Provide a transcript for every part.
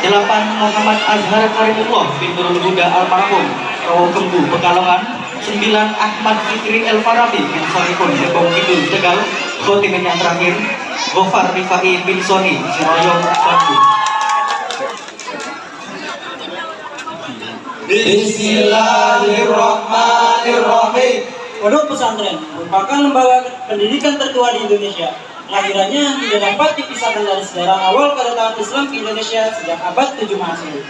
8 Muhammad Azhar Karimullah bin Nurul Huda Almarhum Rawakembu Pekalongan. 9 Ahmad Fikri El Farabi bin Sorikun Depok Kidul Tegal. Khotimin yang terakhir Gofar Rifai bin Soni Siroyong Bandung. Bismillahirrahmanirrahim. Pondok pesantren merupakan lembaga pendidikan tertua di Indonesia. Kelahirannya tidak dapat dipisahkan dari sejarah awal kedatangan Islam ke Indonesia sejak abad 7 Masehi.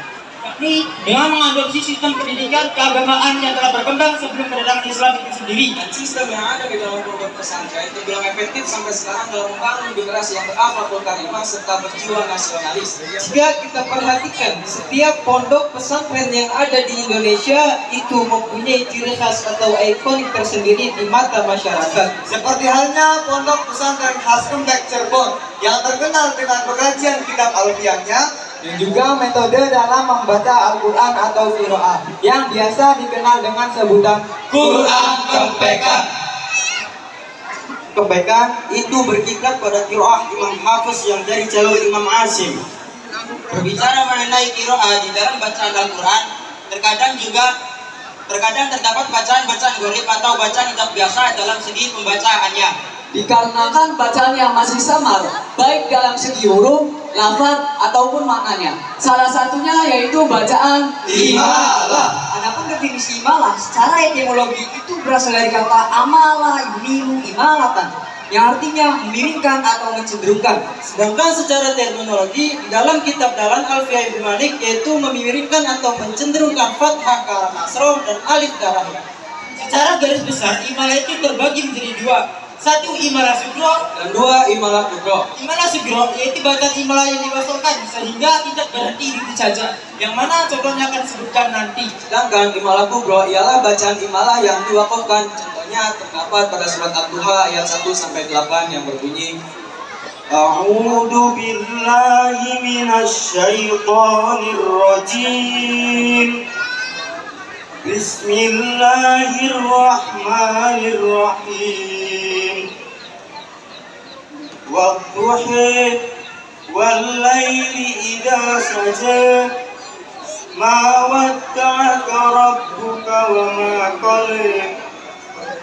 Yakni dengan mengadopsi sistem pendidikan keagamaan yang telah berkembang sebelum kedatangan Islam itu sendiri. Dan sistem yang ada di dalam pondok pesantren terbilang efektif sampai sekarang dalam membangun generasi yang berakhlakul karimah serta berjiwa nasionalis. Jika kita perhatikan, setiap pondok pesantren yang ada di Indonesia itu mempunyai ciri khas atau ikonik tersendiri di mata masyarakat. Seperti halnya pondok pesantren khas Kembek Cirebon yang terkenal dengan pengajian kitab alfiahnya dan juga metode dalam membaca Al-Quran atau qiraah yang biasa dikenal dengan sebutan Quran Kempekan. Kebaikan itu berkiblat pada qiraah Imam Hafiz yang dari jalur Imam Asim. Berbicara mengenai qiraah di dalam bacaan Al-Quran, terkadang terdapat bacaan-bacaan ghalib atau bacaan tidak biasa dalam segi pembacaannya. Dikarenakan bacaan yang masih samar, baik dalam segi huruf, lafaz ataupun maknanya. Salah satunya yaitu bacaan imalah. Adapun definisi imalah secara etimologi itu berasal dari kata amala yumilu imalatan, yang artinya memiringkan atau mencenderungkan. Sedangkan secara terminologi di dalam kitab Dalan Alfiah Ibnu Malik yaitu memiringkan atau mencenderungkan fathah ke arah nasroh dan alif ke arah ya. Secara garis besar, imalah itu terbagi menjadi dua. Satu, imalah sugro, Dan 2 imalah kubro. imalah sugro yaitu bacaan imalah yang diwasalkan sehingga tidak berhenti di itu saja, yang mana contohnya akan disebutkan nanti. Sedangkan imalah kubro ialah bacaan imalah yang diwakafkan. Contohnya terdapat pada surat Ad-Duha ayat 1-8 yang berbunyi A'udzu billahi minasyaitonir rajim. Bismillahirrahmanirrahim. Wadduhi wal-laili idza saja. Ma wadda'aka rabbuka wa ma qala.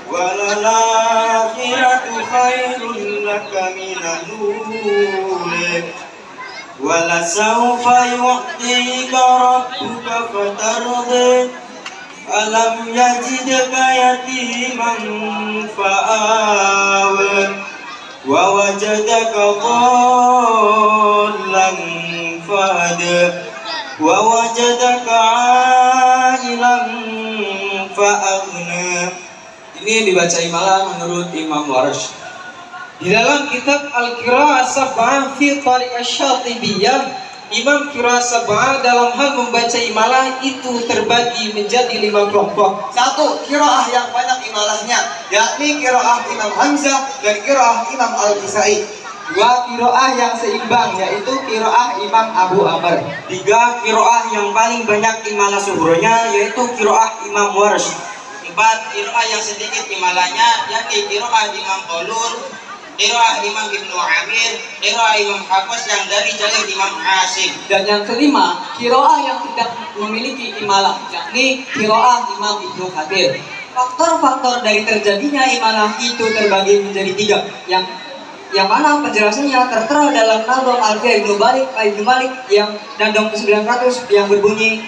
Walal-akhiratu khairul laka minal ula. Walasawfa yu'tika rabbuka fatarda. Alam yajidka yatiman fa'awa wa wajadaka dhallan fahada wa wajadaka 'ailan fa'aghna. Ini dibaca imalah menurut Imam Warsh. Di dalam kitab Al-Qira'ah Sab'ah fi Tariq Asy-Syatibiyah, Imam Qira'ah Sab'ah dalam hal membaca imalah itu terbagi menjadi 5 kelompok. 1. Qiraah yang banyak imalahnya, yakni qiraah Imam Hamzah dan qiraah Imam Al-Kisai. 2. Qira'ah yang seimbang, yaitu qira'ah Imam Abu Amr. 3. Qiraah yang paling banyak imalah suhronya, yaitu qiraah Imam Warsh. 4. Qiraah yang sedikit imalahnya yakni qiraah Imam Qalun, qiraah Imam Ibnu Amir, qiraah Imam Hafiz yang dari jalur Imam Asim. Dan yang kelima, qiraah yang tidak memiliki imalah, yakni qiraah Imam Ibnu Katsir. Faktor-faktor dari terjadinya imalah itu terbagi menjadi 3, yang mana penjelasannya tertera dalam Nadham Alfiah Ibnu Malik yang nadam ke-900 yang berbunyi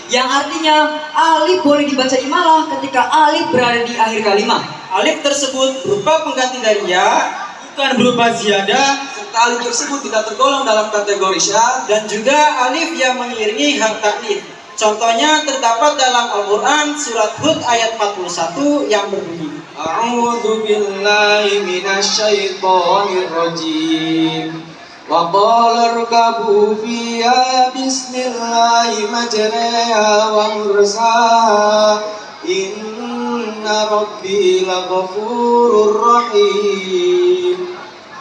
yang artinya alif boleh dibaca imalah ketika alif berada di akhir kalimat. Alif tersebut berupa pengganti dari ya, bukan berupa ziyadah, Serta alif tersebut tidak tergolong dalam kategori syad. dan juga alif yang mengiringi hak taklif. Contohnya terdapat dalam Al-Quran surat Hud ayat 41 yang berbunyi, A'udzu billahi minasyaitonir rajim. Wa qala irkabu fiha bismillahi majraha wa mursaha. Inna rabbi laghafurur rahim.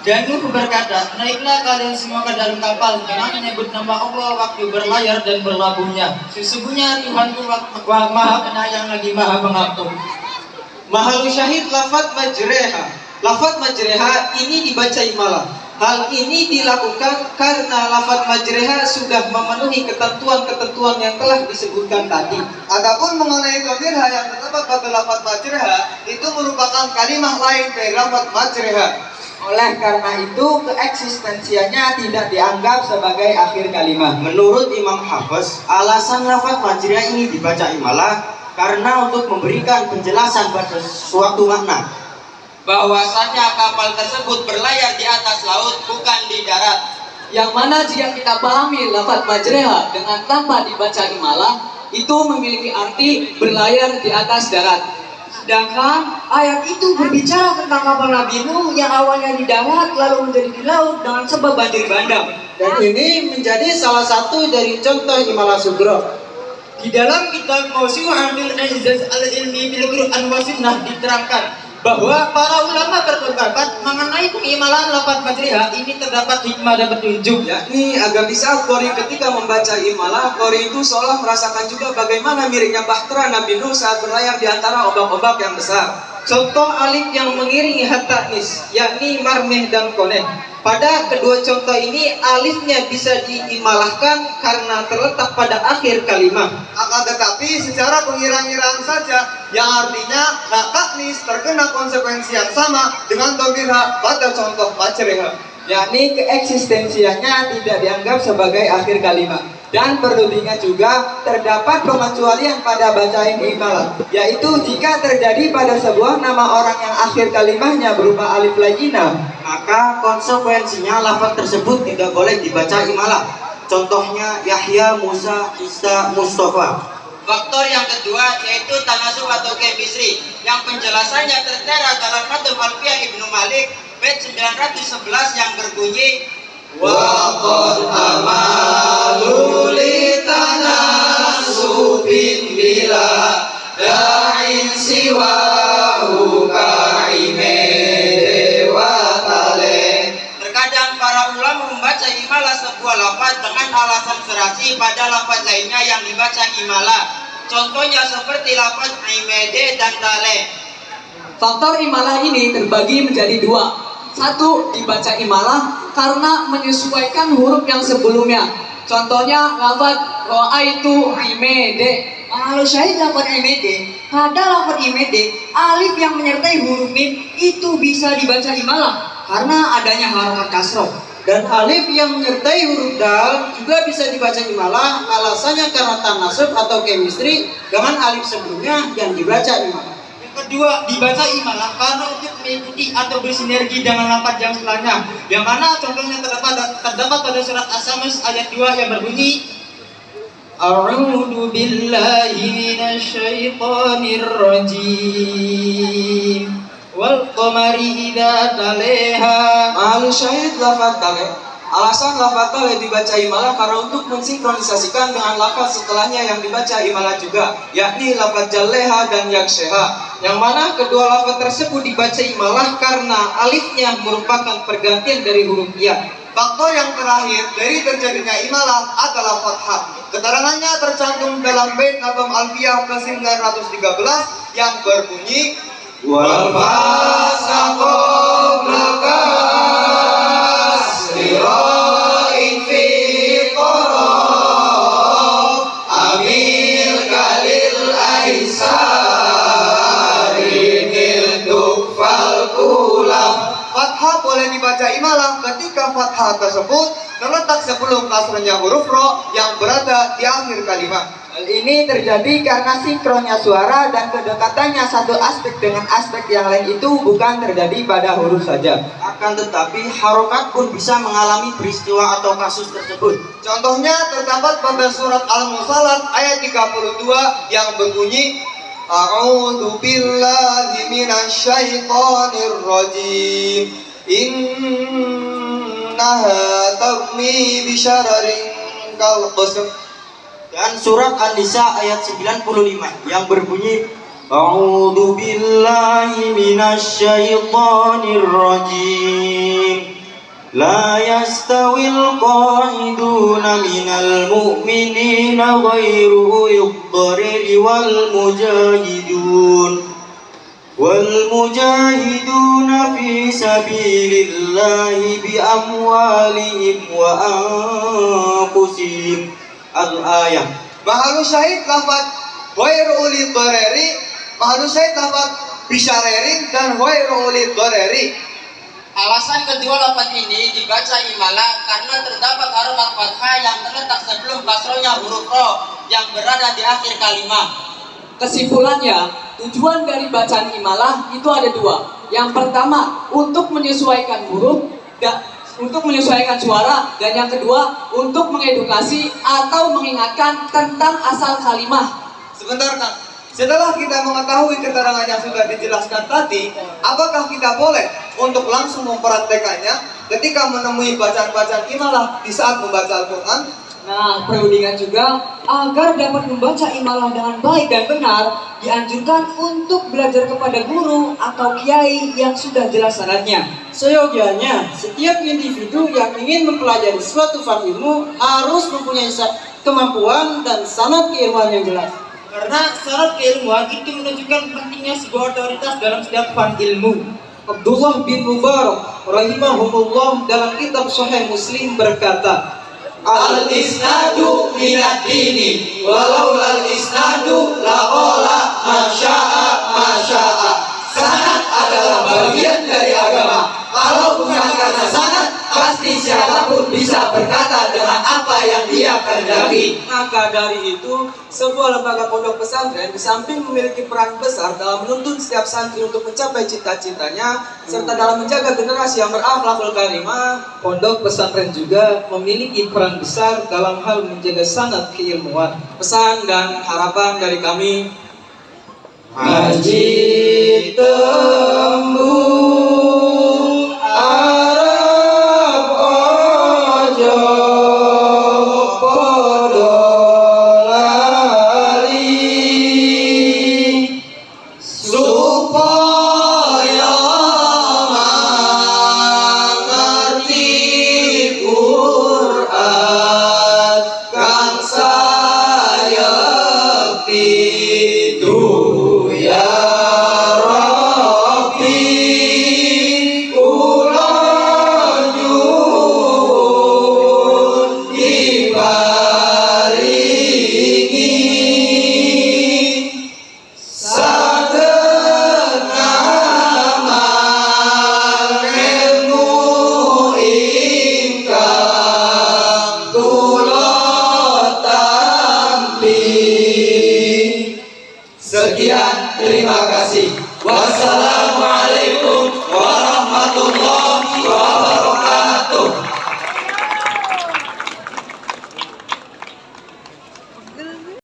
dan Nuh berkata, naiklah kalian semua ke dalam kapal dengan menyebut nama Allah waktu berlayar dan berlabuhnya. Sesungguhnya Tuhanku maha penyayang lagi maha pengampun. Mahalu syahid lafaz majreha. Lafaz majreha ini dibaca imalah. Hal ini dilakukan karena lafaz majreha sudah memenuhi ketentuan-ketentuan yang telah disebutkan tadi. Adapun mengenai dhamirha yang terdapat pada lafaz majreha itu merupakan kalimah lain dari lafaz majreha. Oleh karena itu keeksistensianya tidak dianggap sebagai akhir kalimat. Menurut Imam Hafiz, alasan lafaz majreha ini dibaca imalah karena untuk memberikan penjelasan pada suatu makna. Bahwasanya kapal tersebut berlayar di atas laut bukan di darat. Yang mana jika kita pahami lafaz majreha dengan tanpa dibaca imalah, itu memiliki arti berlayar di atas darat. Sedangkan ayat itu berbicara tentang kapal Nabi Nuh yang awalnya di darat lalu menjadi di laut dengan sebab banjir bandang. Dan ini menjadi salah satu dari contoh imalah sugro. Di dalam kitab Mawsu'ah fil I'jaz al-Ilmi bil Qur'an wa Sunnah diterangkan bahwa para ulama berpendapat mengenai pengimalan lafaz majreha ini terdapat hikmah dan petunjuk. Yakni agar bisa Qori ketika membaca imalah, Qori itu seolah merasakan juga bagaimana miripnya bahtera Nabi Nuh saat berlayar di antara ombak-ombak yang besar. Contoh alif yang mengiringi hat-ta'nis, yakni marmeh dan koneh. Pada kedua contoh ini alifnya bisa diimalahkan karena terletak pada akhir kalimat. Akan tetapi secara pengira-ngiraan saja yang artinya hat-ta'nis terkena konsekuensi yang sama dengan dhamirha pada contoh majreha. Yakni keeksistensianya tidak dianggap sebagai akhir kalimat. Dan perlu diingat juga terdapat pengecualian pada bacaan imalah, yaitu jika terjadi pada sebuah nama orang yang akhir kalimatnya berupa alif lajina, Maka konsekuensinya lafaz tersebut tidak boleh dibaca imalah. Contohnya Yahya, Musa, Isa, Mustafa. Faktor yang kedua yaitu tanasub atau chemistry yang penjelasannya tertera dalam Fathul Alfiyah Ibnu Malik bait 911 yang berbunyi Waqad amalu li tanasubin bila da'in siwahu ka'imede wa tale. Terkadang para ulama membaca imalah sebuah lafaz dengan alasan serasi pada lafaz lainnya yang dibaca imalah. Contohnya seperti lafaz imede dan tale. Faktor imalah ini terbagi menjadi dua. Satu, dibaca imalah karena menyesuaikan huruf yang sebelumnya. Contohnya lafaz ra'aitu imede. Kalau syahid lafaz imede, pada lafaz imede alif yang menyertai huruf mim itu bisa dibaca imalah karena adanya harokat kasroh. dan alif yang menyertai huruf dal juga bisa dibaca imalah. Alasannya karena tanasub atau chemistry dengan alif sebelumnya yang dibaca imalah. Kedua, dibaca imalah karena untuk mengikuti atau bersinergi dengan lafaz yang setelahnya. Yang mana contohnya terdapat pada surat As-Samus ayat 2 yang berbunyi A'udzu billahi minasyaitonir rajim wal qamari idza talaha. Mahalu syahid lafaz tale. Alasan lafaz tale dibaca imalah karena untuk mensinkronisasikan dengan lafaz setelahnya yang dibaca imalah juga, yakni lafaz jalleha dan yaksheha. Yang mana kedua lafaz tersebut dibaca imalah karena alifnya merupakan pergantian dari huruf ya. Faktor yang terakhir dari terjadinya imalah adalah fathah. Keterangannya tercantum dalam bait Nazm Alfiyah ke-913 yang berbunyi Wal fasaqo blakas liro'in fi qorof amil kalil aisari nil dukfal kulaf. fathah boleh dibaca imalah ketika fathah tersebut terletak sebelum kasrahnya huruf ro yang berada di akhir kalimat. Hal ini terjadi karena sinkronnya suara dan kedekatannya satu aspek dengan aspek yang lain itu bukan terjadi pada huruf saja. Akan tetapi harokat pun bisa mengalami peristiwa atau kasus tersebut. Contohnya terdapat pada surat Al-Mursalat ayat 32 yang berbunyi A'udzu billahi minasyaitonir rajim. Innaha tarmi bisyararin kal qasr. Dan surat An-Nisa ayat 95 yang berbunyi A'udzu billahi minasyaitonir rajim. La yastawil qa'iduna minal mu'minina ghairu yudhariri والمجاهدون في سبيل الله بأموالهم وأنفسهم الآية. Mahalu syahid lafaz ghairu ulil dharari, mahalu syahid lafaz bisyarerin dan ghairu ulil dharari. Alasan kedua lafaz ini dibaca imalah karena terdapat harokat fathah yang terletak sebelum kasrohnya huruf ro yang berada di akhir kalimat. Kesimpulannya, tujuan dari bacaan imalah itu ada dua. Yang pertama, untuk menyesuaikan huruf, untuk menyesuaikan suara, dan yang kedua, untuk mengedukasi atau mengingatkan tentang asal kalimah. Sebentar Kang, setelah kita mengetahui keterangan yang sudah dijelaskan tadi, apakah kita boleh untuk langsung mempraktekannya ketika menemui bacaan-bacaan imalah di saat membaca Al-Quran? Nah, perlu diingat juga, agar dapat membaca imalah dengan baik dan benar, dianjurkan untuk belajar kepada guru atau kiai yang sudah jelas sanadnya. Seyogianya, setiap individu yang ingin mempelajari suatu fan ilmu harus mempunyai kemampuan dan sanad keilmuan yang jelas. Karena syarat keilmuan itu menunjukkan pentingnya sebuah otoritas dalam setiap fan ilmu. Abdullah bin Mubarak rahimahumullah dalam kitab Sahih Muslim berkata, Al-isnadu minad dini walau al-isnadu laqala masya'a. Sanad adalah bagian dari agama. Kalau bukan karena sanad, pasti siapapun bisa berkata dengan apa yang dia kehendaki. Maka dari itu, sebuah lembaga pondok pesantren di samping memiliki peran besar dalam menuntun setiap santri untuk mencapai cita-citanya, serta dalam menjaga generasi yang berakhlakul karimah, pondok pesantren juga memiliki peran besar dalam hal menjaga sanad keilmuan. Pesan dan harapan dari kami, Haji tembung Arab ojo podo lali supaya mengerti Quran kang saya pitu. Ya Rabbi kula nyuwun diparingi saged ngamal ilmu ingkang kula tampi. Sekian, terima kasih. Wassalam.